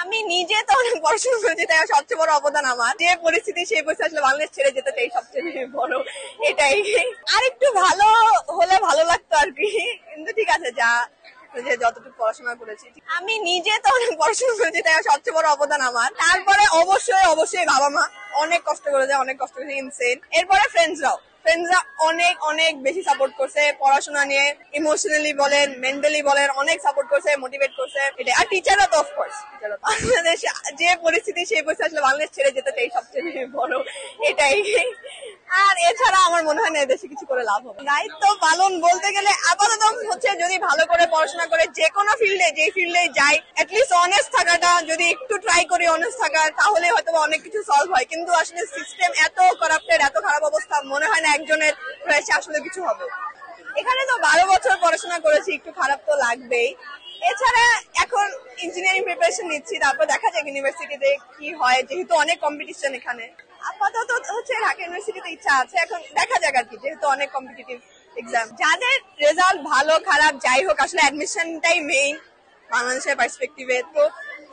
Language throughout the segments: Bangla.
আমি নিজে তো অনেক পড়াশোনা করেছি, তাই সবচেয়ে বড় অবদান আমার। যে পরিস্থিতি সেই পরিস্থিতি আসলে বাংলাদেশ ছেড়ে যেতে চাই সবচেয়ে বড় এটাই। আর একটু ভালো হলে ভালো লাগতো আর কি, কিন্তু ঠিক আছে যা যতটুকু পড়াশোনা করেছি। আমি নিজে তো অনেক পড়াশোনা করেছি, তাই সবচেয়ে বড় অবদান আমার। তারপরে অবশ্যই বাবা মা অনেক কষ্ট করেছে, ইনসেন। এরপরে ফ্রেন্ডসরা অনেক অনেক বেশি সাপোর্ট করছে পড়াশোনা নিয়ে, ইমোশনালি বলেন, মেন্টালি বলেন, অনেক সাপোর্ট করছে, মোটিভেট করছে। আর টিচাররা তো অফকোর্স, বাংলাদেশ যে পরিস্থিতি সেই পরিস্থিতি আসলে বাংলাদেশ ছেড়ে যেতে চাই সবচেয়ে বড় এটাই। আর এছাড়া আমার মনে হয় না এদেশে কিছু করে লাভ হবে। দায়িত্ব পালন বলতে গেলে আপাতত হচ্ছে যদি ভালো করে পড়াশোনা করে যে কোনো ফিল্ডে, যে ফিল্ডে যাই, অ্যাটলিস্ট অনেস্ট থাকাটা, যদি একটু ট্রাই করি অনেস্ট থাকার, তাহলে হয়তো অনেক কিছু সলভ হয়। কিন্তু আসলে সিস্টেম এত কারাপ্টেড, এত খারাপ অবস্থা, মনে হয় না একজনের প্রয়াসে আসলে কিছু হবে। এখানে তো 12 বছর পড়াশোনা করেছি, একটু খারাপ তো লাগবেই। এছাড়া এখন ইঞ্জিনিয়ারিং প্রিপারেশন নিচ্ছি, তারপর দেখা যাক ইউনিভার্সিটিতে কি হয়, যেহেতু অনেক কম্পিটিশন এখানে। আপাতত হচ্ছে ঢাকা ইউনিভার্সিটিতে ইচ্ছা আছে, এখন দেখা যাক আর কি, যেহেতু অনেক কম্পিটিটিভ এক্সাম। যাদের রেজাল্ট ভালো খারাপ যাই হোক, আসলে অ্যাডমিশনটাই মেইন বাংলাদেশের পার্সপেক্টিভে। তো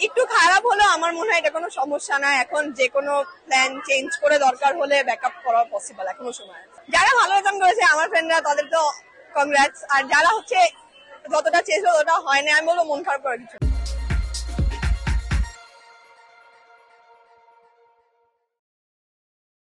একটু খারাপ হলেও আমার মনে হয় এটা কোনো সমস্যা না। এখন যে কোনো প্ল্যান চেঞ্জ করে দরকার হলে ব্যাকআপ করা পসিবল, এখনো সময় আছে। যারা ভালো রেজাল্ট করেছে আমার ফ্রেন্ডরা, তাদের তো কংগ্রাটস। আর যারা হচ্ছে যতটা চেয়েছিল ততটা হয় না, আমি বলবো মন খারাপ করার কিছু।